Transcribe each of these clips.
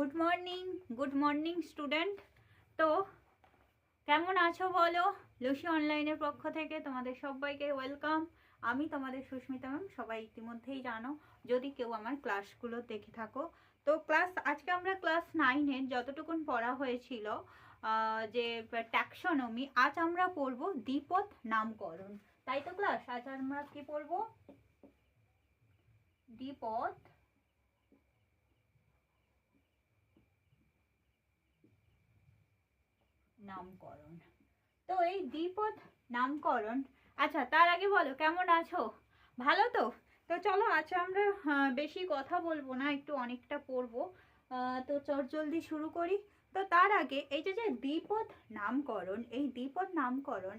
Good morning student. তো কেমন আছো বলো? লুসি অনলাইনের পক্ষ থেকে তোমাদের সবাইকে ওয়েলকাম। আমি তোমাদের সুস্মিতা ম্যাম, সবাই ইতিমধ্যেই জানো যদি কেউ আমার ক্লাসগুলো দেখে থাকো। তো আজকে আমরা ক্লাস 9-এর যতটুকুন পড়া হয়েছিল যে ট্যাক্সোনমি, আজ আমরা পড়বো দ্বিপদ নামকরণ। তাই তো আজ আমরা কি পড়বো? দ্বিপদ নামকরণ। তো এই দ্বিপদ নামকরণ, আচ্ছা তার আগে বলো কেমন আছো? ভালো তো? তো চলো আজ আমরা বেশি কথা বলবো না, একটু অনেকটা পড়বো। তো চটজলদি শুরু করি। তো তার আগে এই যে দ্বিপদ নামকরণ,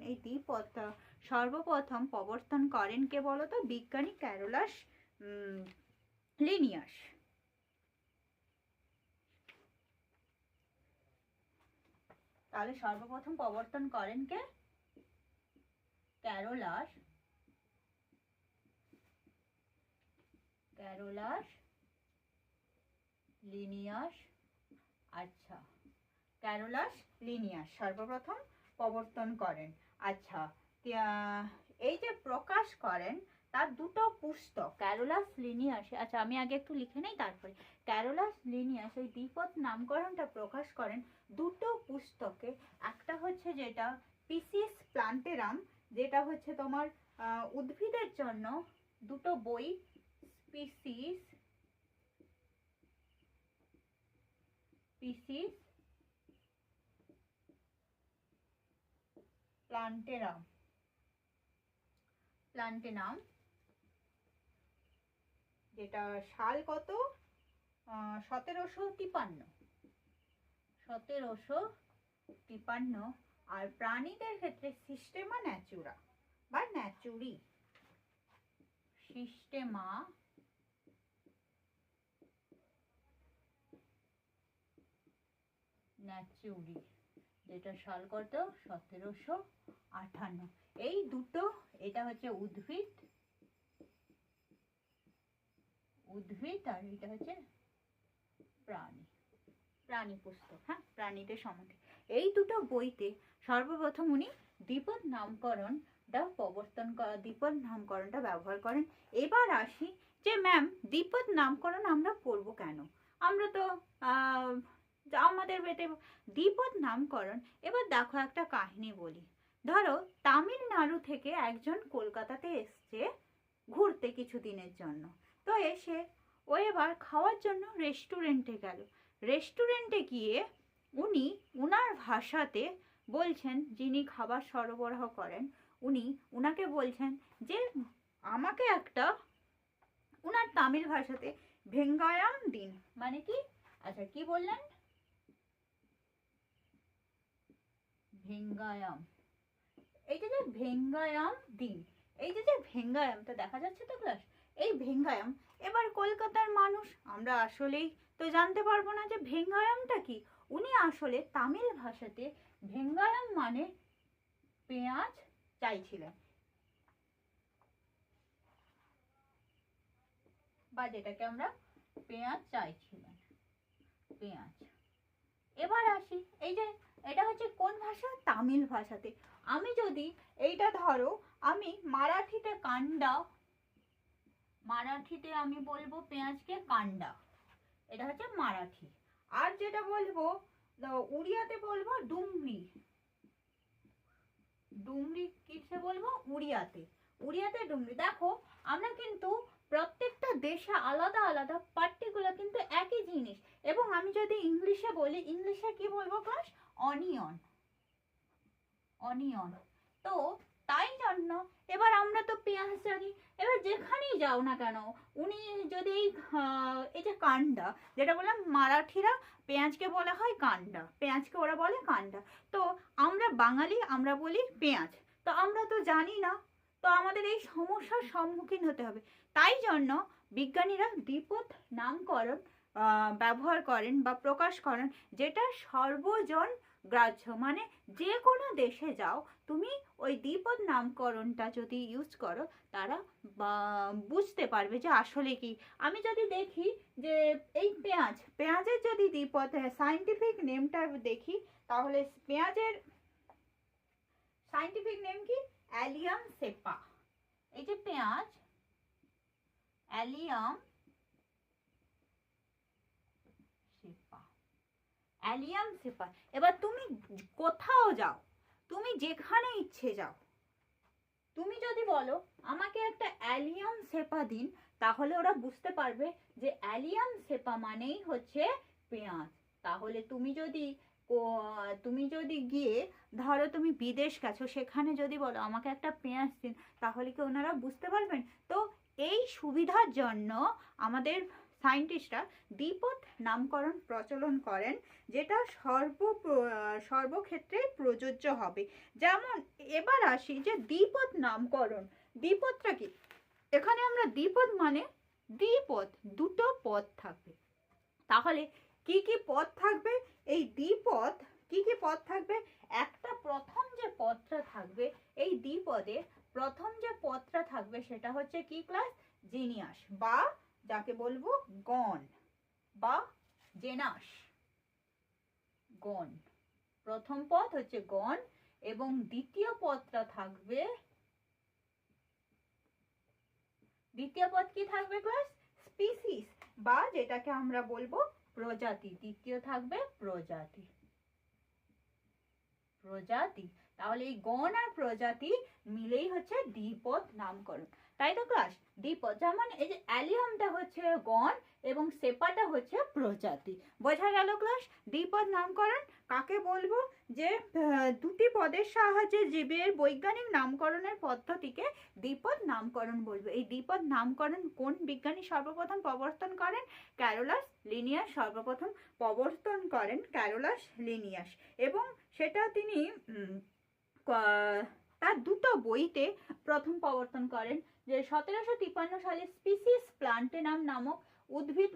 এই দ্বিপদটা সর্বপ্রথম প্রবর্তন করেন কে বলো তো? বিজ্ঞানী ক্যারোলাস লিনিয়াস। তাহলে সর্বপ্রথম প্রবর্তন করেন কে? Carolus Linnaeus. আচ্ছা, ক্যারোলাস লিনিয়াস সর্বপ্রথম প্রবর্তন করেন। আচ্ছা, এই যে প্রকাশ করেন তার দুটো পুস্তক ক্যারোলাস লিনিয়াস। আচ্ছা আমি আগে একটু লিখে নেই তারপরে। ক্যারোলাস লিনিয়াস এই দ্বিপদ নামকরণটা প্রকাশ করেন দুটো পুস্তকে। একটা হচ্ছে যেটা পিসিস প্লান্টেরাম, যেটা হচ্ছে তোমার উদ্ভিদের জন্য দুটো বই, পিসিস প্লান্টেরাম, যেটা সাল কত? 1753। আর প্রাণীদের ক্ষেত্রে সিস্টেমা ন্যাচুরা বা ন্যাচুরি, যেটা সাল কত? 1758। এই দুটো, এটা হচ্ছে উদ্ভিদ আর এটা হচ্ছে প্রাণী পুস্তক। হ্যাঁ, প্রাণীদের সম্বন্ধে এই দুটো বইতে সর্বপ্রথম উনি দ্বিপদ নামকরণটা ব্যবহার করেন। এবার আসি যে ম্যাম দ্বিপদ নামকরণ আমরা পড়বো কেন? আমরা তো আমাদের বেটে দ্বিপদ নামকরণ। এবার দেখো একটা কাহিনী বলি। ধরো তামিলনাড়ু থেকে একজন কলকাতাতে এসছে ঘুরতে কিছুদিনের জন্য। তো এসে ও এবার খাওয়ার জন্য রেস্টুরেন্টে গেল। রেস্টুরেন্টে গিয়ে উনি উনার ভাষাতে বলছেন, যিনি খাবার সরবরাহ করেন উনাকে বলছেন যে আমাকে একটা, উনার তামিল ভাষাতে ভেঙ্গায়াম দিন। মানে কি? আচ্ছা কি বললেন? ভেঙ্গায়াম। এই যে ভেঙ্গায়াম দিন, এই যে ভেঙ্গায়ামটা দেখা যাচ্ছে তো ক্লাস, এই ভেঙ্গায়াম। এবার কলকাতার মানুষ আমরা আসলেই তো জানতে পারবো না যে ভেঙ্গায়ামটা কি। উনি আসলে তামিল ভাষাতে ভেঙ্গায়াম মানে পেঁয়াজ চাইছিলেন, বা যেটাকে আমরা পেঁয়াজ চাইছিলেন, পেঁয়াজ। এবার আসি, এই যে এটা হচ্ছে কোন ভাষা? তামিল ভাষাতে। আমি যদি এইটা ধরো, আমি মারাঠিতে মারাঠিতে আমি বলবো পেঁয়াজকে কান্ডা, এটা হচ্ছে মারাঠি। আর যেটা বলবো উড়িয়াতে বলবো ডুমরি। কিসে বলবো? উড়িয়াতে ডুমরি। দেখো আমরা কিন্তু প্রত্যেকটা দেশে আলাদা আলাদা, পার্টিকুলার কিন্তু একই জিনিস। এবং আমি যদি ইংলিশে বলি, ইংলিশে কি বলবো ক্লাস? অনিয়ন। তো তাই জন্য এবার আমরা তো পেঁয়াজ জানি। এবার যেখানেই যাও না কেন, উনি যদি এই যে কান্ডা, যেটা বললাম মারাঠিরা পেঁয়াজকে বলা হয় কান্ডা, পেঁয়াজকে ওরা বলে কান্ডা। তো আমরা বাঙালি, আমরা বলি পেঁয়াজ। তো আমরা তো জানি না, তো আমাদের এই সমস্যার সম্মুখীন হতে হবে। তাই জন্য বিজ্ঞানীরা দ্বিপদ নামকরণ ব্যবহার করেন বা প্রকাশ করেন, যেটা সর্বজন গ্রাহ্য, মানে যে কোনো দেশে যাও তুমি ওই দ্বিপদ নামকরণটা যদি ইউজ করো তারা বুঝতে পারবে যে আসলে কি। আমি যদি দেখি যে এই পেঁয়াজের যদি দ্বিপদ সায়েন্টিফিক নেমটা দেখি, তাহলে পেঁয়াজের সায়েন্টিফিক নেম কি? অ্যালিয়াম সেপা। এই যে পেঁয়াজ, অ্যালিয়াম সেপা, অ্যালিয়াম সেপা। এবার তুমি কোথাও যাও, তুমি যেখানে ইচ্ছে যাও, তুমি যদি বলো আমাকে একটা অ্যালিয়াম সেপা দিন, তাহলে ওরা বুঝতে পারবে যে অ্যালিয়াম সেপা মানেই হচ্ছে পেঁয়াজ। তাহলে তুমি যদি গিয়ে ধরো তুমি বিদেশ গেছো, সেখানে যদি বলো আমাকে একটা পেঁয়াজ দিন, তাহলে কি ওনারা বুঝতে পারবেন? তো এই সুবিধার জন্য আমাদের সায়েন্টিস্টরা দ্বিপদ নামকরণ প্রচলন করেন, যেটা সর্বক্ষেত্রে প্রযোজ্য হবে। যেমন এবার আসি যে দ্বিপদ নামকরণ, দ্বিপদটা কি? এখানে আমরা দ্বিপদ মানে দ্বিপদ, দুটো পদ থাকবে। তাহলে কি কি পদ থাকবে? এই দ্বিপদ কি কি পদ থাকবে? একটা প্রথম যে পদটা থাকবে এই দ্বিপদে, প্রথম যে পদটা থাকবে সেটা হচ্ছে কি ক্লাস? জিনিয়াস, বা যাকে বলবো গণ বা জেনাস। গণ, প্রথম পদ হচ্ছে গণ, এবং দ্বিতীয় পদটা থাকবে, দ্বিতীয় পদ কি থাকবে ক্লাস? স্পিসিস, বা যেটাকে আমরা বলবো প্রজাতি। দ্বিতীয় থাকবে প্রজাতি। প্রজাতি, তাহলে এই গণ আর প্রজাতি মিলেই হচ্ছে দ্বিপদ নামকরণ, তাই তো ক্লাস? দ্বিপদ, যেমন এই যে অ্যালিয়ামটা হচ্ছে গণ এবং সেপাটা হচ্ছে প্রজাতি। বোঝা গেল ক্লাস? দ্বিপদ নামকরণ কাকে বলবো? যে দুটি পদের সাহায্যে জীবের বৈজ্ঞানিক নামকরণের পদ্ধতিকে দ্বিপদ নামকরণ বলবো। এই দ্বিপদ নামকরণ কোন বিজ্ঞানী সর্বপ্রথম প্রবর্তন করেন? ক্যারোলাস লিনিয়াস সর্বপ্রথম প্রবর্তন করেন, ক্যারোলাস লিনিয়াস। এবং সেটা তিনি তার দুটো বইতে প্রথম প্রবর্তন করেন, যে 1753 সালে স্পিসিস প্লান্টেনাম নামক উদ্ভিদ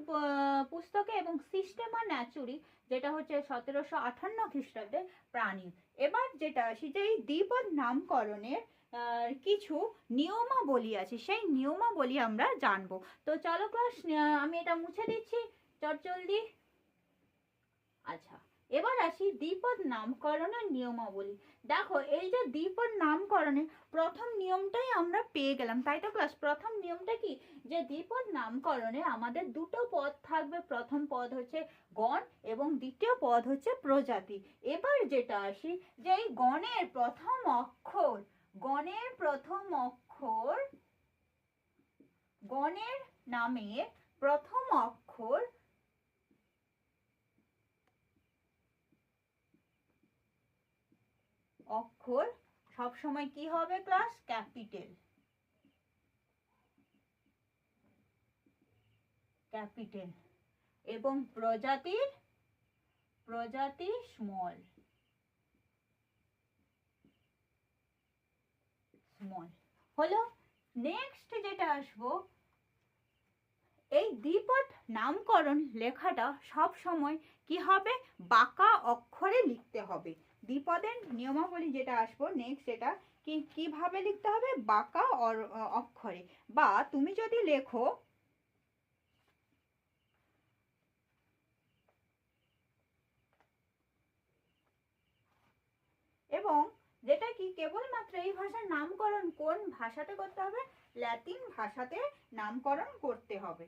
পুস্তকে, এবং সিস্টেমা ন্যাচুরি যেটা হচ্ছে 1758 খ্রিস্টাব্দে প্রাণী। এবার যেটা আসি যে এই দ্বিপদ নামকরণের কিছু নিয়মাবলী আছে, সেই নিয়মাবলী আমরা জানবো। তো চলো ক্লাস, আমি এটা মুছে দিচ্ছি চটজলদি। আচ্ছা, এবার আসি দ্বিপদ নামকরণের নিয়মাবলী। দেখো এই যে দ্বিপদ নামকরণে প্রথম নিয়মটাই আমরা পেয়ে গেলাম, তাই তো ক্লাস? প্রথম নিয়মটা কি? যে দ্বিপদ নামকরণে আমাদের দুটো পদ থাকবে, প্রথম পদ হচ্ছে গণ এবং দ্বিতীয় পদ হচ্ছে প্রজাতি। এবার যেটা আসি যে এই গণের প্রথম অক্ষর, গণের প্রথম অক্ষর, গণের নামের প্রথম অক্ষর সবসময় কি হবে ক্লাস? ক্যাপিটাল। ক্যাপিটাল। এবং প্রজাতি স্মল। স্মল হলো। নেক্সট যেটা আসবো, এই দ্বিপদ নামকরণ লেখাটা সব সময় কি হবে? বাঁকা অক্ষরে লিখতে হবে। দ্বিপদের নিয়মাবলী যেটা আসবো নেক্সট, যেটা কিভাবে লিখতে হবে? বাঁকা অক্ষরে। বা তুমি যদি লেখো, এবং যেটা কি কেবলমাত্র এই ভাষার নামকরণ কোন ভাষাতে করতে হবে? ল্যাটিন ভাষাতে নামকরণ করতে হবে।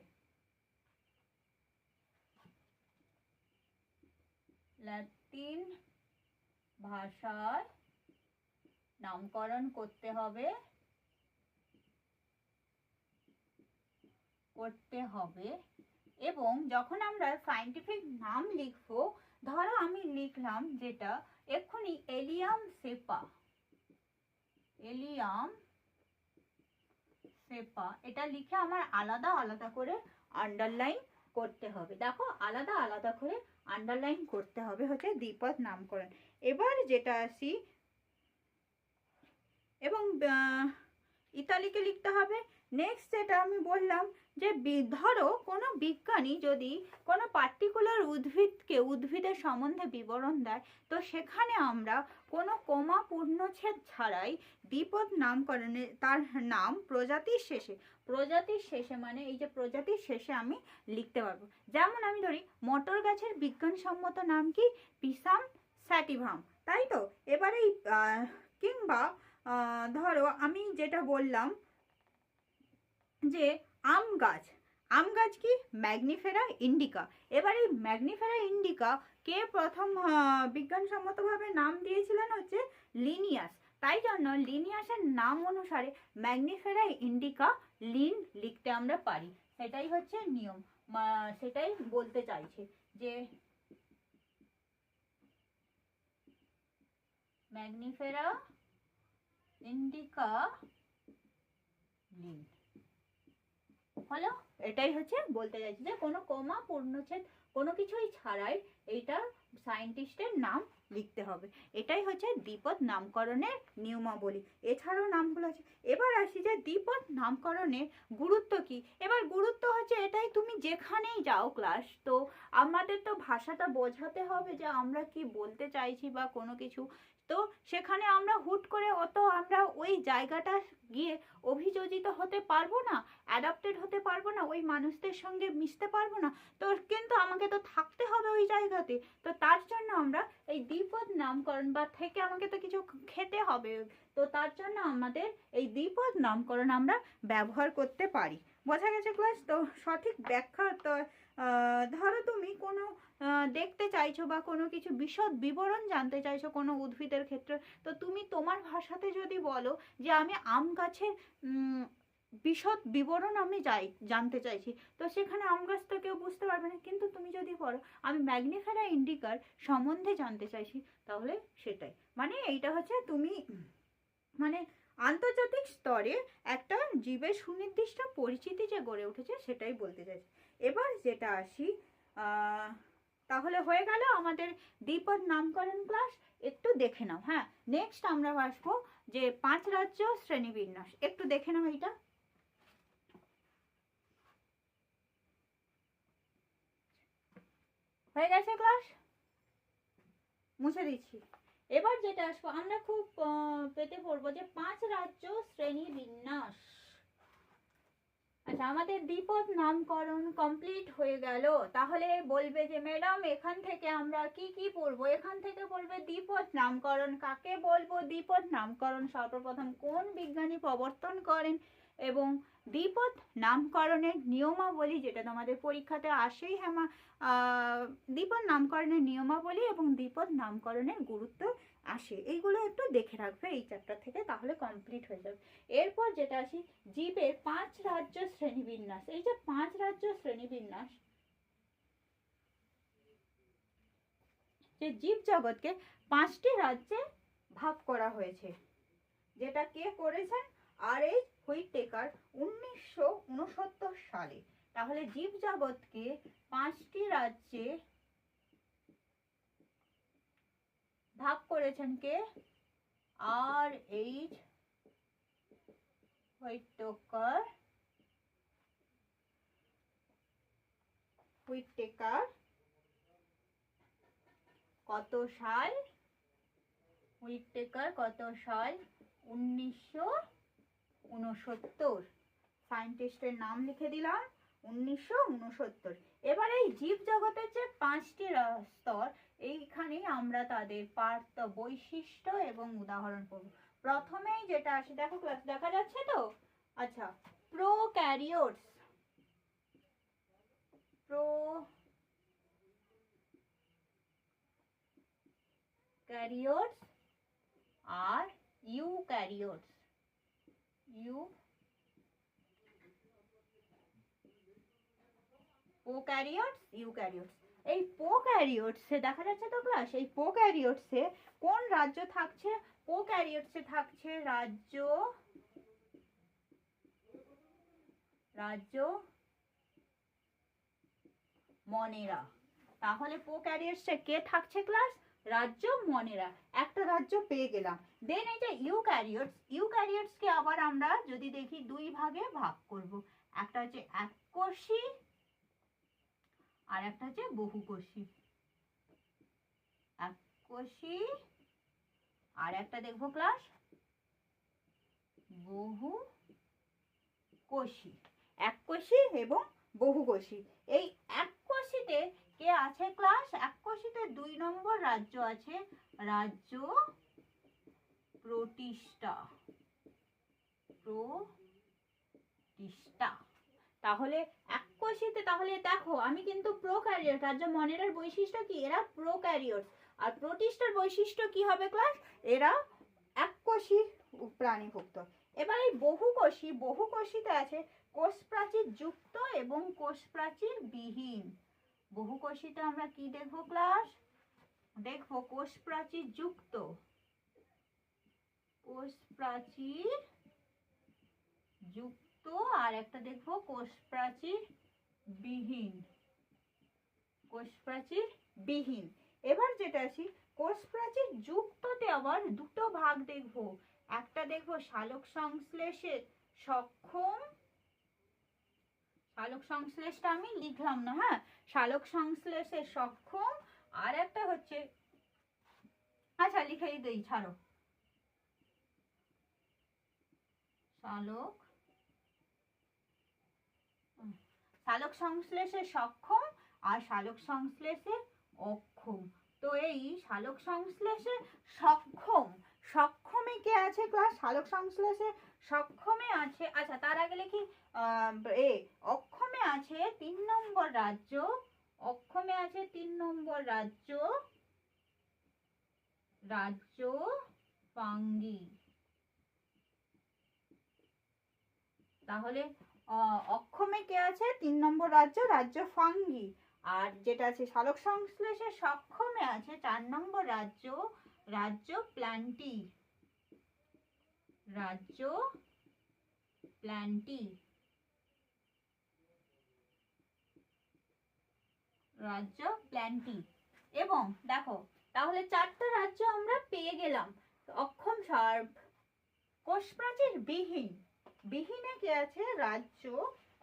ল্যাটিন ভাষায় নামকরণ করতে হবে, এবং যখন আমরা সায়েন্টিফিক নাম লিখবো, ধরো আমি লিখলাম যেটা এক্ষুনি এলিয়াম সেপা, এলিয়াম সেপা, এটা লিখে আমার আলাদা আলাদা করে আন্ডারলাইন করতে হবে। দেখো আলাদা আলাদা করে আন্ডারলাইন করতে হবে হচ্ছে দ্বিপদ নামকরণ। এবার যেটা আসি, এবং ইতালিকে লিখতে হবে। নেক্সট যেটা আমি বললাম যে ধরো কোনো বিজ্ঞানী যদি কোনো পার্টিকুলার উদ্ভিদের সম্বন্ধে বিবরণ দেয়, তো সেখানে আমরা কোনো কমা পূর্ণচ্ছেদ ছাড়াই দ্বিপদ নামকরণে তার নাম প্রজাতির শেষে মানে এই যে প্রজাতির শেষে আমি লিখতে পারবো। যেমন আমি ধরি মটর গাছের বিজ্ঞানসম্মত নাম কি? পিসাম স্যাটিভাম, তাই তো। এবারে কিংবা ধরো আমি যেটা বললাম যে আম গাছ কি? ম্যাগনিফেরা ইন্ডিকা। এবার এই ম্যাগনিফেরা ইন্ডিকা কে প্রথম বিজ্ঞানসম্মতভাবে নাম দিয়েছিলেন? হচ্ছে লিনিয়াস। তাই জন্য লিনিয়াসের নাম অনুসারে ম্যাগনিফেরা ইন্ডিকা লিন লিখতে আমরা পারি। সেটাই হচ্ছে নিয়ম, সেটাই বলতে চাইছে যে ম্যাগনিফেরা ইন্ডিকা লিন হলো। এটাই হচ্ছে বলতে চাইছি যে কোনো কমা পূর্ণচ্ছেদ কোনো কিছুই ছাড়াই এইটা সায়েন্টিস্টের নাম লিখতে হবে। এটাই হচ্ছে দ্বিপদ নামকরণের নিয়মাবলী। এছাড়াও নামগুলো আছে। এবার আসি যে দ্বিপদ নামকরণের গুরুত্ব কি। এবার গুরুত্ব হচ্ছে এটাই, তুমি যেখানেই যাও ক্লাস, তো আমাদের তো ভাষাটা বোঝাতে হবে যে আমরা কি বলতে চাইছি বা কোনো কিছু। তো সেখানে আমরা হুট করে আমরা ওই জায়গাটা গিয়ে অভিযোজিত হতে পারবো না, অ্যাডাপ্টেড হতে পারবো না, ওই মানুষদের সঙ্গে মিশতে পারবো না। তো কিন্তু আমাকে তো থাকতে হবে ওই জায়গাতে। তো তার জন্য আমরা এই দ্বিপদ নামকরণ বা থেকে আমাকে তো কিছু খেতে হবে, তো তার জন্য আমাদের এই দ্বিপদ নামকরণ আমরা ব্যবহার করতে পারি। বোঝা গেছে ক্লাস? তো সঠিক ব্যাখ্যা তো ধরো তুমি কোনো দেখতে চাইছো বা কোনো কিছু বিশদ বিবরণ জানতে চাইছো কোনো উদ্ভিদের ক্ষেত্রে, তো তুমি তোমার ভাষাতে যদি বলো যে আমি আম গাছের বিশদ বিবরণ আমি জানতে চাইছি, তো সেখানে আম গাছ তো কেউ বুঝতে পারবে না। কিন্তু তুমি যদি বলো আমি ম্যাগনিফেরা ইন্ডিকার সম্বন্ধে জানতে চাইছি, তাহলে সেটাই মানে এইটা হচ্ছে তুমি মানে আন্তর্জাতিক স্তরে একটা জীবের সুনির্দিষ্ট পরিচিতি যে গড়ে উঠেছে সেটাই বলতে চাইছি। এবার যেটা আসি তাহলে হয়ে গেল আমাদের দ্বিপদ নামকরণ ক্লাস। একটু দেখে নাও। হ্যাঁ, নেক্সট আমরা আসবো যে 5 রাজ্য শ্রেণীবিন্যাস। একটু দেখে নাও এইটা। হয়ে গেছে ক্লাস? মুছে দিচ্ছি। এবার যেটা আসবো আমরা খুব পেতে পড়বো যে 5 রাজ্য শ্রেণী বিন্যাস। আচ্ছা, আমাদের দ্বিপদ নামকরণ কমপ্লিট হয়ে গেল। তাহলে বলবে যে ম্যাডাম এখান থেকে আমরা কি কি পড়বো? এখান থেকে বলবে দ্বিপদ নামকরণ কাকে বলবো, দ্বিপদ নামকরণ সর্বপ্রথম কোন বিজ্ঞানী প্রবর্তন করেন, এবং দ্বিপদ নামকরণের নিয়মাবলী, যেটা তোমাদের পরীক্ষাতে আসেই। হ্যাঁ, দ্বিপদ নামকরণের নিয়মাবলী এবং দ্বিপদ নামকরণের গুরুত্ব আসে, এইগুলো একটু দেখে রাখবে এই চ্যাপ্টার থেকে, তাহলে কমপ্লিট হয়ে যাবে। এরপর যেটা আসি জীবের 5 রাজ্য শ্রেণীবিন্যাস। এই যে 5 রাজ্য শ্রেণীবিন্যাস, যে জীব জগৎকে 5টি রাজ্যে ভাগ করা হয়েছে, যেটা কে করেছেন? আর.এইচ. হুইটেকার 1969 সালে। তাহলে জীব জগৎকে 5টি রাজ্যে ভাগ করেছেন কে? আর.এইচ. হুইটেকার কত সাল? হুইটেকার কত সাল? 1969। সায়েন্টিস্টের নাম লিখে দিলাম 1969। এবার এই জীব জগতের যে 5টি স্তর, এইখানেই আমরা তাদের পার্থ বৈশিষ্ট্য এবং উদাহরণ পড়ব। প্রথমেই যেটা আসে, দেখো ক্লাস দেখা যাচ্ছে তো? আচ্ছা, প্রোক্যারিওটস আর ইউক্যারিওটস। ইউক্যারিওটস। এই প্রোক্যারিওটসে দেখা যাচ্ছে তো ক্লাস? এই প্রোক্যারিওটসে কোন রাজ্য থাকছে? প্রোক্যারিওটসে থাকছে রাজ্য মনেরা। তাহলে প্রোক্যারিওটসে কে থাকছে ক্লাস? রাজ্য মনেরা। একটা রাজ্য পেয়ে গেলাম। দেন এই যে ইউক্যারিওটসকে আবার আমরা যদি দেখি দুই ভাগে ভাগ করব। একটা হচ্ছে এককোষী আর একটা হচ্ছে বহুকোষী। এককোষী আর একটা দেখবো ক্লাস বহুকোষী। এককোষী এবং বহুকোষী। এই এককোষীতে কে আছে ক্লাস? এককোষীতে 2 নম্বর রাজ্য আছে, রাজ্য প্রোটিস্টা। তাহলে এককোষীতে, তাহলে দেখো আমি কিন্তু প্রোক্যারিওট, রাজ্য মনেরার বৈশিষ্ট্য কি? এরা প্রোক্যারিওট। আর প্রোটিস্টার বৈশিষ্ট্য কি হবে ক্লাস? এরা এককোষী প্রাণীভুক্ত। এবার এই বহুকোষীতে আছে কোষ প্রাচীর যুক্ত এবং কোষ প্রাচীর বিহীন। বহুকোষীতে আমরা কি দেখবো ক্লাস? দেখবো কোষ প্রাচীর যুক্ত, কোষ প্রাচীর যুক্ত, আর একটা দেখবো কোষ প্রাচীর বিহীন। কোষ প্রাচীর বিহীন। এবার যেটা আসি কোষ প্রাচীর যুক্ততে আবার দুটো ভাগ দেখবো। একটা দেখবো সালোক সংশ্লেষে সক্ষম, সালোক সংশ্লেষটা আমি লিখলাম না, হ্যাঁ, সালোক সংশ্লেষে সক্ষম। আর একটা হচ্ছে, আচ্ছা লিখেই দেই, ছাড়ো, সালোক সংশ্লেষে সক্ষম আর সালোক সংশ্লেষে অক্ষম। তো এই সালোক সংশ্লেষে সক্ষমে কে আছে ক্লাস? সালোক সংশ্লেষে সক্ষমে আছে, আচ্ছা তার আগে লিখি অক্ষমে আছে 3 নম্বর রাজ্য, অক্ষমে আছে 3 নম্বর রাজ্য, রাজ্য ফাঙ্গি। তাহলে অক্ষমে কে আছে? 3 নম্বর রাজ্য, রাজ্য ফাঙ্গি। আর যেটা আছে সালোক সংশ্লেষে সক্ষমে আছে 4 নম্বর রাজ্য, রাজ্য প্ল্যান্টি। রাজ্য প্ল্যান্টি, রাজ্য প্ল্যান্টি। এবং দেখো তাহলে 4টা রাজ্য আমরা পেয়ে গেলাম। অক্ষম কোষ প্রাচীর বিহীন, বিহীনে কে আছে? রাজ্য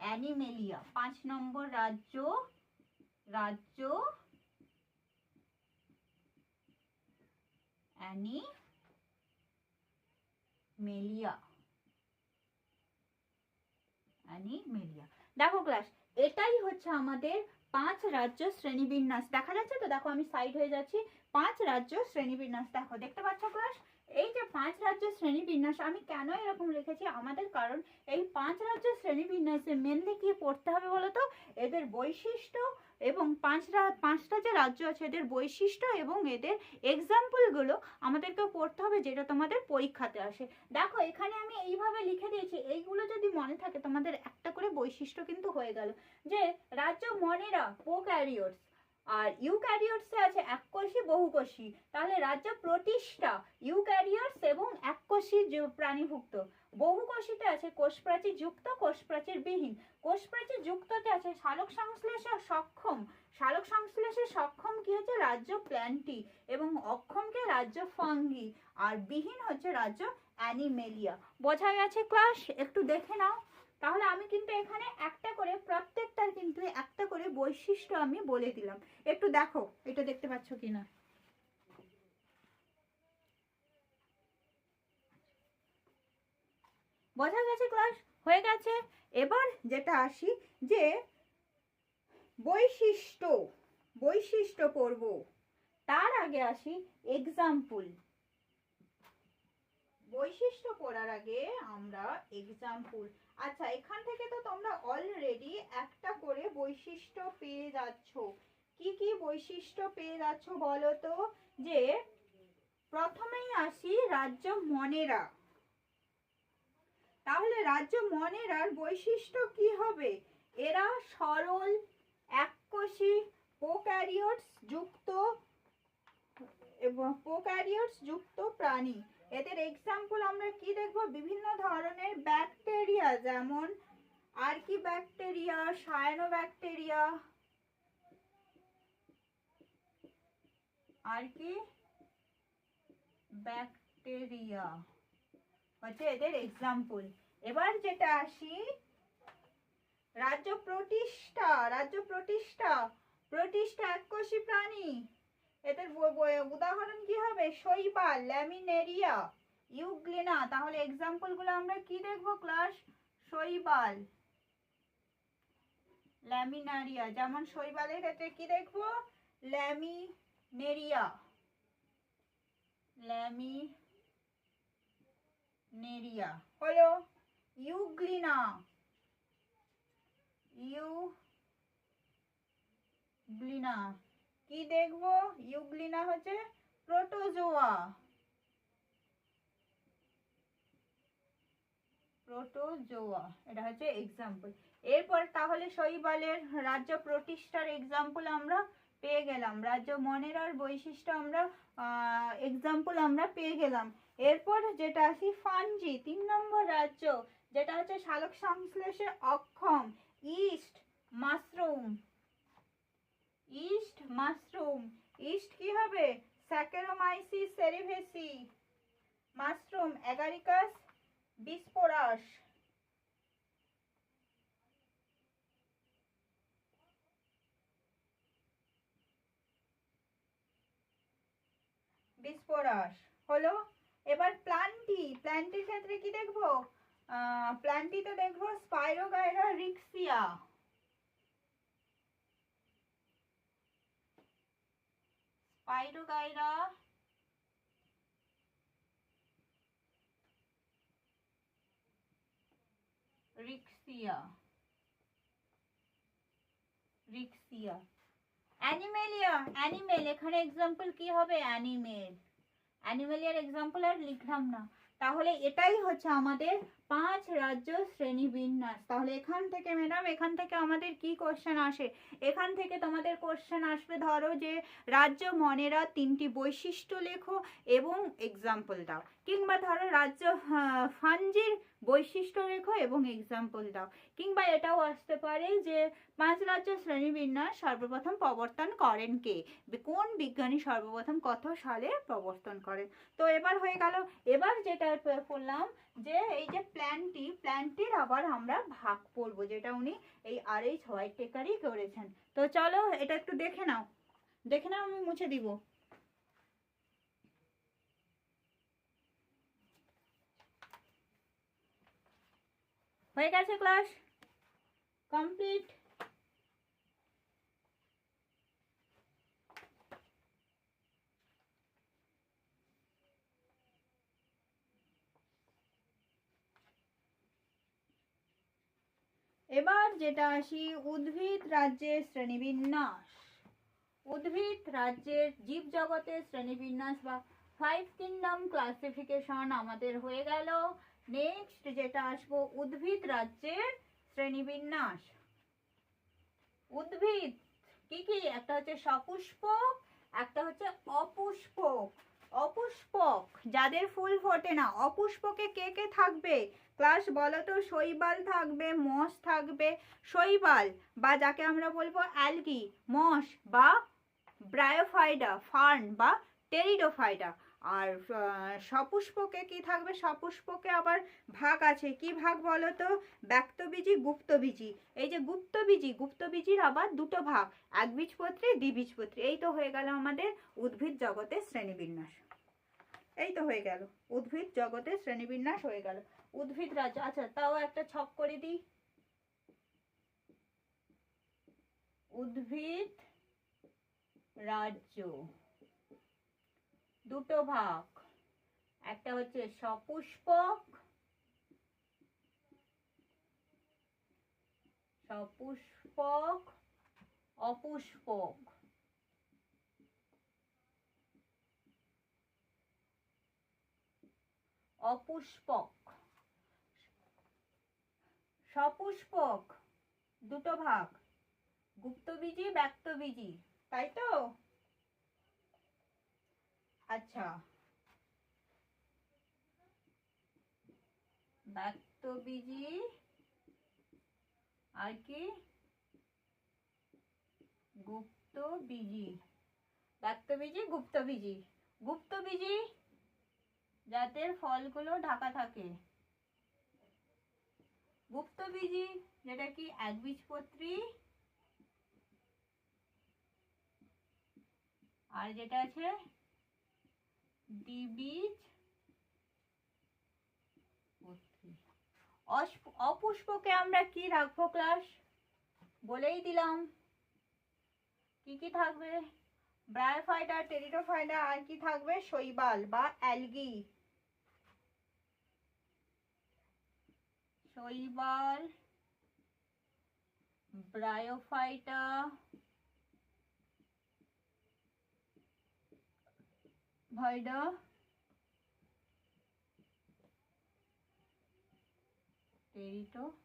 অ্যানিমেলিয়া। 5 নম্বর রাজ্য, রাজ্য অ্যানিমেলিয়া। অ্যানিমেলিয়া। দেখো ক্লাস, এটাই হচ্ছে আমাদের 5 রাজ্য শ্রেণীবিন্যাস। দেখা যাচ্ছে তো? দেখো আমি সাইড হয়ে যাচ্ছি। 5 রাজ্য শ্রেণীবিন্যাস দেখো, দেখতে পাচ্ছ ক্লাস? এই যে 5 রাজ্য শ্রেণীবিন্যাস, আমি কেন এরকম লিখেছি আমাদের, কারণ এই 5 রাজ্য শ্রেণীবিন্যাসে মেনলি কি পড়তে হবে বলতো? এদের বৈশিষ্ট্য এবং 5টা যে রাজ্য আছে এদের বৈশিষ্ট্য এবং এদের এক্সাম্পলগুলো আমাদেরকে পড়তে হবে, যেটা তোমাদের পরীক্ষাতে আসে। দেখো এখানে আমি এইভাবে লিখে দিয়েছি, এইগুলো যদি মনে থাকে তোমাদের একটা করে বৈশিষ্ট্য কিন্তু হয়ে গেল। যে রাজ্য মনেরা প্রোক্যারিওটস, আর ইউক্যারিওটসে আছে এককোষী বহুকোষী। তাহলে রাজ্য প্রোটিস্টা ইউক্যারিওটস এবং এককোষী প্রাণীভুক্ত। বহুকোষীতে আছে কোষ প্রাচীর যুক্ত, কোষ প্রাচীর বিহীন। কোষ প্রাচীর যুক্ততে আছে সালোক সংশ্লেষে সক্ষম, সালোক সংশ্লেষে সক্ষম কি হচ্ছে? রাজ্য প্ল্যান্টি। এবং অক্ষমকে রাজ্য ফাঙ্গি। আর বিহীন হচ্ছে রাজ্য অ্যানিমেলিয়া। বোঝা গেছে ক্লাস? একটু দেখে নাও। তাহলে আমি কিন্তু এখানে একটা করে, প্রত্যেকটার কিন্তু একটা করে বৈশিষ্ট্য আমি বলে দিলাম। একটু দেখো এটা দেখতে পাচ্ছ কিনা। বোঝা গেছে ক্লাস? হয়ে গেছে। এবার যেটা আসি যে বৈশিষ্ট্য পড়ব, তার আগে আসি এক্সাম্পল। বৈশিষ্ট্য পড়ার আগে আমরা এক্সাম্পল। আচ্ছা এখান থেকে তো তোমরা অলরেডি একটা করে বৈশিষ্ট্য পেয়ে যাচ্ছ। কি কি বৈশিষ্ট্য পেয়ে যাচ্ছ বলো তো? যে প্রথমেই আসি রাজ্য মনেরা। তাহলে রাজ্য মনেরার বৈশিষ্ট্য কি হবে? এরা সরল, এককোষী, প্রোক্যারিওটস যুক্ত প্রাণী। এদের এক্সাম্পল আমরা কি দেখব? বিভিন্ন ধরনের ব্যাকটেরিয়া, যেমন আর্কি ব্যাকটেরিয়া, সায়ানোব্যাকটেরিয়া, আর্কি ব্যাকটেরিয়া হচ্ছে এদের এক্সাম্পল। এবার যেটা আসি, রাজ্য প্রতিষ্ঠা। রাজ্য প্রতিষ্ঠা, প্রতিষ্ঠা এককোষী প্রাণী, এদের উদাহরণ কি হবে? শৈবাল, ল্যামিনেরিয়া, ইউগ্লিনা। তাহলে এক্সাম্পল গুলো আমরা কি দেখবো ক্লাস? শৈবাল, ল্যামিনারিয়া। যেমন শৈবালের ক্ষেত্রে কি দেখবো? ল্যামিনেরিয়া, ল্যামিনেরিয়া হলো। ইউগ্লিনা, ইউগ্লিনা কি দেখবো? ইউগ্লিনা হচ্ছে প্রোটোজোয়া, প্রোটোজোয়া। এটা হচ্ছে এক্সাম্পল। এরপর তাহলে শৈবালের রাজ্য প্রতিষ্ঠার এক্সাম্পল আমরা পেয়ে গেলাম, রাজ্য মনেরার বৈশিষ্ট্য আমরা এক্সাম্পল আমরা পেয়ে গেলাম। এরপর যেটা আসি ফানজি, 3 নম্বর রাজ্য, যেটা হচ্ছে সালোক সংশ্লেষে অক্ষম, yeast mushroom. Yeast mushroom, yeast কি হবে? Saccharomyces cerevisiae. Mushroom Agaricus bisporus. Bisporus হলো। এবার প্লান্টি, প্লান্টির ক্ষেত্রে কি দেখবো? প্লান্টিতে দেখবো Spirogyra Riccia. Spirogyra Riccia, Riccia. Animalia, animal, এখানে এক্সাম্পল কি হবে? অ্যানিমেল। অ্যানিমেলিয়ার এক্সাম্পল আর লিখলাম না। তাহলে এটাই হচ্ছে আমাদের 5 রাজ্য শ্রেণীবিন্যাস। তাহলে এখান থেকে ম্যাডাম, এখান থেকে আমাদের কি কোশ্চেন আসে? এখান থেকে তোমাদের কোশ্চেন আসবে, ধরো যে রাজ্য মনেরা 3টি বৈশিষ্ট্য লেখো এবং এক্সাম্পল দাও, কিংবা ধরো রাজ্য ফানজির বৈশিষ্ট্য লেখো এবং এক্সাম্পল দাও, কিংবা এটাও আসতে পারে যে 5 রাজ্য শ্রেণীবিন্যাস সর্বপ্রথম প্রবর্তন করেন কে? কোন বিজ্ঞানী সর্বপ্রথম কত সালে প্রবর্তন করেন? তো এবার হয়ে গেল। এবার যেটা করলাম যে এই যে প্ল্যান্টি, প্ল্যান্টির আবার আমরা ভাগ করব, যেটা উনি এই RH হোয়াইট টেকারই করেছেন। তো চলো এটা একটু দেখে নাও, দেখে নাও, আমি মুছে দিব। হয়ে গেছে ক্লাস কমপ্লিট। এবার যেটা আসি উদ্ভিদ রাজ্যের শ্রেণীবিন্যাস। উদ্ভিদ রাজ্যের জীব জগতের শ্রেণীবিন্যাস বা 5 কিংডম ক্লাসিফিকেশন আমাদের হয়ে গেল। নেক্সট যেটা আসবো উদ্ভিদ রাজ্যের শ্রেণীবিন্যাস। উদ্ভিদ কি কি? একটা হচ্ছে সপুষ্পক, একটা হচ্ছে অপুষ্পক। অপুষ্পক যাদের ফুল ফোটে না, অপুষ্পকে কে কে থাকবে ক্লাস বলো তো? শৈবাল থাকবে, মস থাকবে। শৈবাল বা যাকে আমরা বলবো অ্যালগি, মস বা ব্রায়োফাইডা, ফার্ন বা টেরিডোফাইডা। আর সপুষ্পকে কি থাকবে? সপুষ্পকে আবার ভাগ আছে, কি ভাগ বলো তো? ব্যক্তবীজি, গুপ্তবীজি। এই যে গুপ্তবীজি, গুপ্তবীজির আবার 2টো ভাগ, একবীজপত্রী, দ্বিবীজপত্রী। এই তো হয়ে গেল আমাদের উদ্ভিদ জগতের শ্রেণীবিন্যাস। এই তো হয়ে গেল উদ্ভিদ জগতের শ্রেণীবিন্যাস হয়ে গেল। উদ্ভিদ রাজ্য, আচ্ছা তাও একটা ছক করে দিই। উদ্ভিদ রাজ্য 2টো ভাগ, একটা হচ্ছে সপুষ্পক, সপুষ্পক, অপুষ্পক। অপুষ্পক, সপুষ্পক 2টো ভাগ, গুপ্তবীজি, ব্যক্তবীজি, তাই তো? আচ্ছা, ব্যক্তবীজি আর কি? গুপ্তবীজি। ব্যক্তবীজি, গুপ্তবীজি। গুপ্তবীজি জাতের ফলগুলো ঢাকা থাকে। গুপ্তবীজি যেটা কি একবীজপত্রী, আর যেটা আছে দ্বিবীজপত্রী। অপুষ্পকে আমরা কি রাখবো ক্লাস? বলেই দিলাম কি কি থাকবে, ব্রায়োফাইটা, টেরিডোফাইটা, আর কি থাকবে শৈবাল বা অ্যালগি। শৈবাল, ব্রায়োফাইটা, ভাইডা, টেরিডোফাইটা।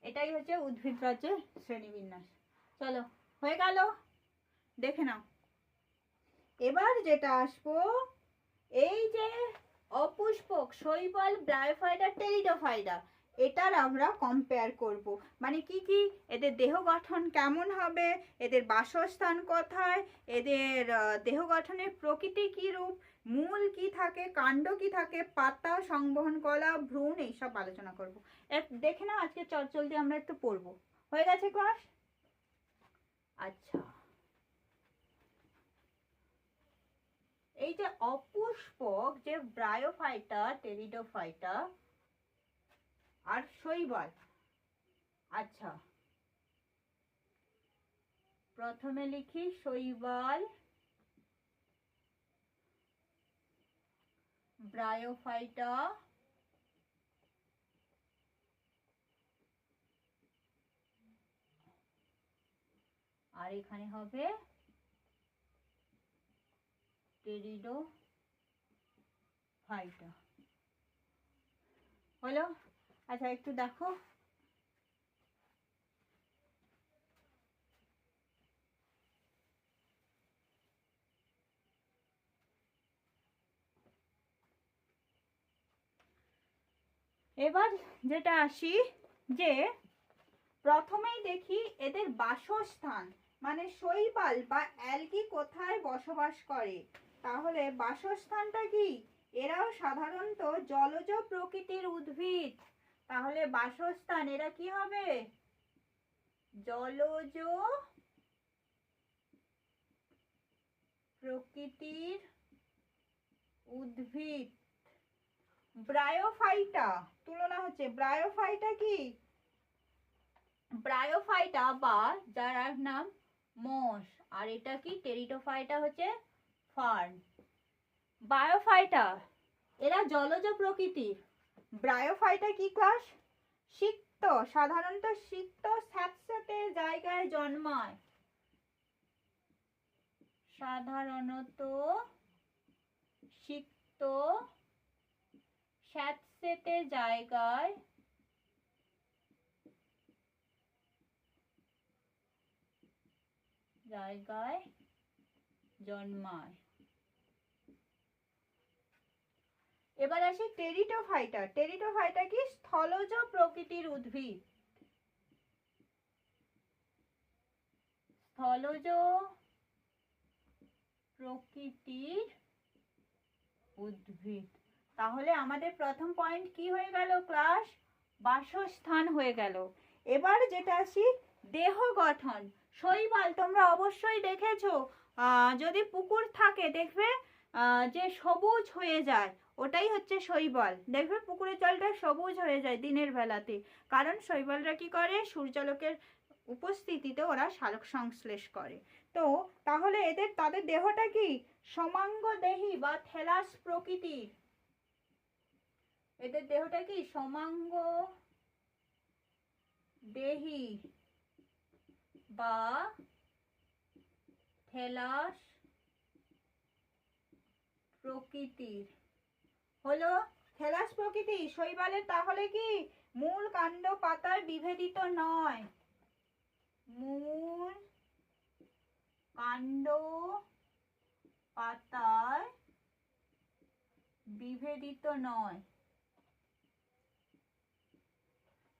এটাই হচ্ছে উদ্ভিদ রাজ্যের শ্রেণীবিন্যাস। চলো হয়ে গেল, দেখে নাও। এবার যেটা আসবো, এই যে অপুষ্পক শৈবাল, ব্রায়োফাইটা, টেরিডোফাইটা, এটার আমরা কম্পেয়ার করব। মানে কি কি এদের দেহ গঠন কেমন হবে, এদের বাসস্থান কোথায়, এদের দেহ গঠনের প্রকৃতি কি রূপ, মূল কি থাকে, কাণ্ড কি থাকে, পাতা, সংবহন কলা, ভ্রূণ, এইসব আলোচনা করব। দেখে নাও, আজকে চটজলদি আমরা একটু পড়বো। হয়ে গেছে ক্লাস? আচ্ছা, এই যে অপুষ্পক যে ব্রায়োফাইটা, টেরিডোফাইটা আর শৈবাল, আচ্ছা প্রথমে লিখি শৈবাল, ব্রায়োফাইটা, আর এখানে হবে টেরিডোফাইটা। হলো? আচ্ছা একটু দেখো, এবার যেটা আসি, যে প্রথমেই দেখি এদের বাসস্থান, মানে শৈবাল বা অ্যালগি কোথায় বসবাস করে। তাহলে বাসস্থানটা কি, এরাও সাধারণত জলজ প্রকৃতির উদ্ভিদ। তাহলে বাসস্থান এরা কি হবে, জলজ প্রকৃতির উদ্ভিদ। ব্রায়োফাইটা তুলনা হচ্ছে, ব্রায়োফাইটা কি, ব্রায়োফাইটা বা যার নাম মোষ, আর এটা কি টেরিডোফাইটা হচ্ছে ফার্ন। বায়োফাইটা এরা জলজ প্রকৃতির। ব্রায়োফাইটা কি ক্লাস, সিক্ত, সাধারণত সিক্ত স্যাঁতস্যাঁতে জায়গায় জন্মায়, সাধারণত সিক্ত স্যাঁতস্যাঁতে জায়গায় জন্মায়। এবার আসি টেরিডোফাইটা। টেরিডোফাইটা কি, স্থলজ প্রকৃতির উদ্ভিদ, স্থলজ প্রকৃতির উদ্ভিদ। তাহলে আমাদের প্রথম পয়েন্ট কি হয়ে গেল ক্লাস, বাসস্থান হয়ে গেল। এবার যেটা আসি দেহ গঠন। শৈবাল তোমরা অবশ্যই দেখেছো, যদি পুকুর থাকে দেখবে যে সবুজ হয়ে যায়, ওটাই হচ্ছে শৈবাল। দেখবে পুকুরের জলটা সবুজ হয়ে যায় দিনের বেলাতে, কারণ শৈবালরা কি করে, সূর্যালোকের উপস্থিতিতে ওরা সালোক সংশ্লেষ করে। তো তাহলে তাদের দেহটা কি, সমাঙ্গ দেহী বা থেলাস প্রকৃতির। এদের দেহটা কি সমাঙ্গ দেহী বা থেলাস প্রকৃতির। হলো থেলাস প্রকৃতি শৈবালের। তাহলে কি মূল কাণ্ড পাতায় বিভেদিত নয়, মূল কাণ্ড পাতায় বিভেদিত নয়।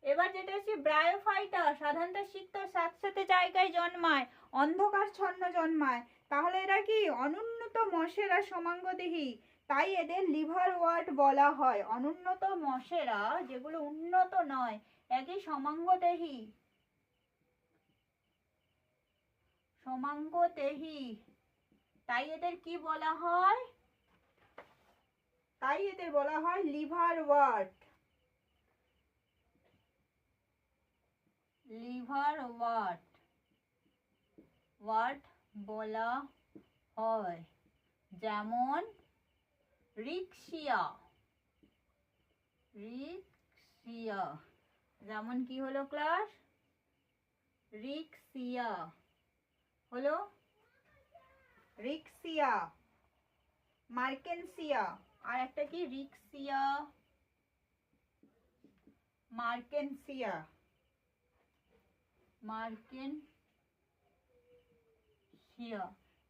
এবার যেটা হচ্ছে ব্রায়োফাইটা, সাধারণত সিক্ত স্যাঁতস্যাঁতে জায়গায় জন্মায়, অন্ধকারচ্ছন্ন জন্মায়। তাহলে এরা কি অনুন্নত অনুন্নত মশেরা সমাঙ্গদেহী, তাই এদের লিভারওয়ার্ট বলা হয়। অনুন্নত মশেরা যেগুলো উন্নত নয়, একই সমাঙ্গদেহী, সমাঙ্গদেহী, তাই এদের কি বলা হয়? তাই এদের বলা হয় লিভারওয়ার্ট। লিভারওয়ার্ট বলা হয়। যেমন রিক্সিয়া, যেমন কি হলো ক্লাস? রিক্সিয়া হলো, রিক্সিয়া, মার্কেনসিয়া, আর একটা কি? রিক্সিয়া, মার্কেনসিয়া,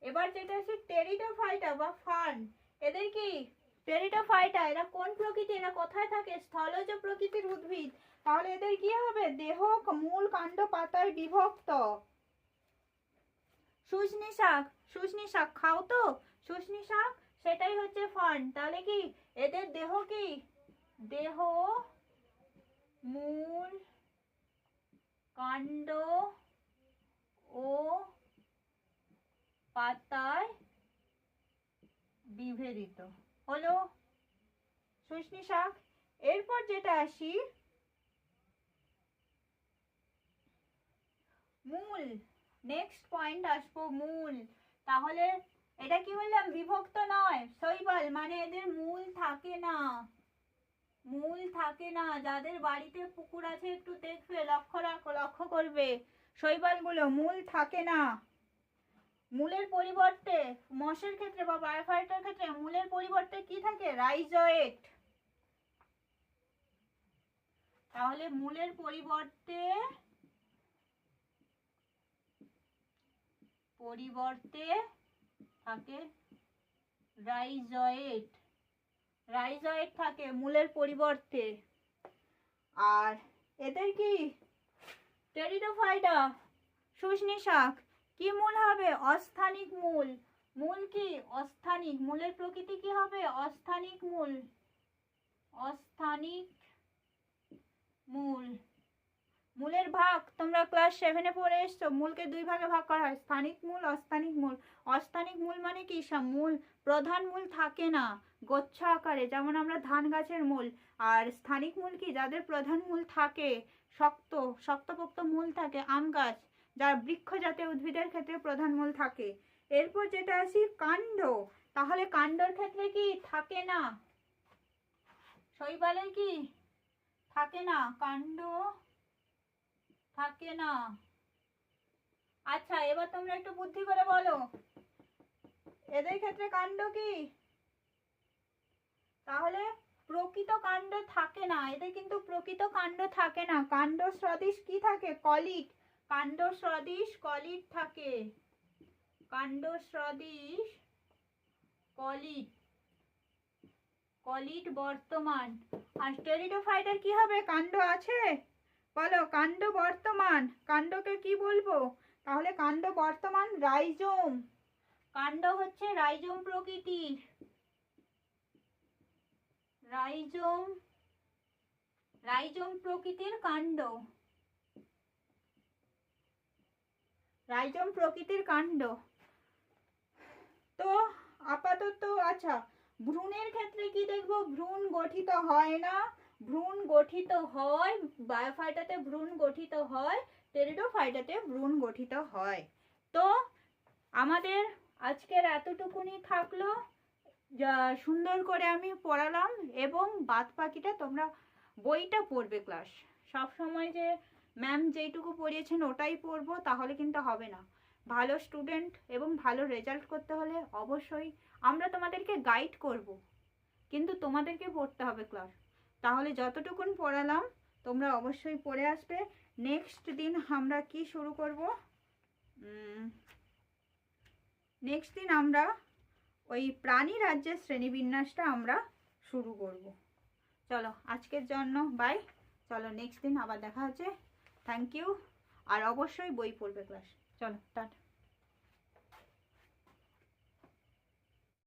এবার যেটা আছে টেরিডোফাইটা বা ফার্ন, এদের কি? টেরিডোফাইটা, এরা কোন প্রকৃতি? এরা কোথায় থাকে? স্থলজ প্রকৃতির উদ্ভিদ। তাহলে এদের কি হবে? দেহ, মূল, কাণ্ড, পাতায় বিভক্ত। শুষ্নী শাক খাও তো? শুষ্নী শাক, সেটাই হচ্ছে ফার্ন। তাহলে কি এদের দেহ কি? দেহ, মূল, কাণ্ড ও পাতায় বিভেদিত হলো শুষ্নী শাক। এরপর যেটা আসি মূল, নেক্সট পয়েন্ট আসবো মূল। তাহলে এটা কি বললাম? বিভক্ত নয়, শৈবাল, মানে এদের মূল থাকে না, মূল থাকে না। যাদের বাড়িতে পুকুর আছে একটু দেখবে, লক্ষ্য করবে, শৈবালগুলো মূল থাকে না। মূলের পরিবর্তে, মশের ক্ষেত্রে বা বায়োফাইটার ক্ষেত্রে মূলের পরিবর্তে কি থাকে? রাইজোয়েট। তাহলে মূলের পরিবর্তে থাকে রাইজোয়েট, থাকে মূলের পরিবর্তে। আর এদের কি? টেরিডোফাইটা, শুষ্নী শাক, কি মূল হবে? অস্থানিক মূল। মূল কি? অস্থানিক। মূলের প্রকৃতি কি হবে? অস্থানিক মূল, অস্থানিক মূল। মূলের ভাগ তোমরা ক্লাস 7-এ পড়ে এসছো, মূলকে দুই ভাগে ভাগ করা হয়, স্থানিক মূল, অস্থানিক মূল। অস্থানিক মূল মানে কি? মূল, প্রধান মূল থাকে না গুচ্ছ আকারে, যেমন আমরা ধান গাছের মূল। আর স্থানিক মূল কি? যাদের প্রধান মূল থাকে, শক্তপোক্ত মূল থাকে, আম গাছ, যার বৃক্ষ জাতীয় উদ্ভিদের ক্ষেত্রে প্রধান মূল থাকে। এরপর যেটা আসি কাণ্ড, তাহলে কাণ্ডের ক্ষেত্রে কি? থাকে না। শৈবালের কি? থাকে না, কাণ্ড থাকে না। আচ্ছা, এবার তোমরা একটু বুদ্ধি করে বলো, এদের ক্ষেত্রে কাণ্ড কি? তাহলে প্রকৃত কাণ্ড থাকে না, এদের কিন্তু প্রকৃত কাণ্ড থাকে না। কাণ্ড সদৃশ কি থাকে? কলিট। কাণ্ড সদৃশ কলিট থাকে, কাণ্ড সদৃশ কলিট বর্তমান। আর টেরিডোফাইটার কি হবে? কাণ্ড আছে? বলো, কাণ্ড বর্তমান, কাণ্ডকে কি বলবো? তাহলে কাণ্ড বর্তমান, রাইজোম। কাণ্ড হচ্ছে রাইজোম প্রকৃতির, রাইজোম প্রকৃতির কাণ্ড, রাইজোম প্রকৃতির কাণ্ড। তো আপাতত আচ্ছা, ভ্রূণের ক্ষেত্রে কি দেখবো? ভ্রূণ গঠিত হয় না, ভ্রূণ গঠিত হয় বায়োফাইটাতে, ভ্রূণ গঠিত হয় টেরিডোফাইটাতে, ভ্রূণ গঠিত হয়। তো আমাদের আজকের এতটুকুনি থাকলো, যা সুন্দর করে আমি পড়ালাম, এবং বাদ বাকিটা তোমরা বইটা পড়বে। ক্লাস সব সময় যে ম্যাম যেইটুকু পড়িয়েছেন ওটাই পড়বো তাহলে কিন্তু হবে না। ভালো স্টুডেন্ট এবং ভালো রেজাল্ট করতে হলে অবশ্যই আমরা তোমাদেরকে গাইড করব, কিন্তু তোমাদেরকে পড়তে হবে ক্লাস। তাহলে যতটুকুন পড়ালাম তোমরা অবশ্যই পড়ে আসবে। নেক্সট দিন আমরা কি শুরু করব? নেক্সট দিন আমরা ওই প্রাণী রাজ্যের শ্রেণীবিন্যাসটা আমরা শুরু করব। চলো আজকের জন্য বাই। চলো নেক্সট দিন আবার দেখা হচ্ছে। Thank you. আর অবশ্যই বই পড়বে ক্লাস। চলো টাটা।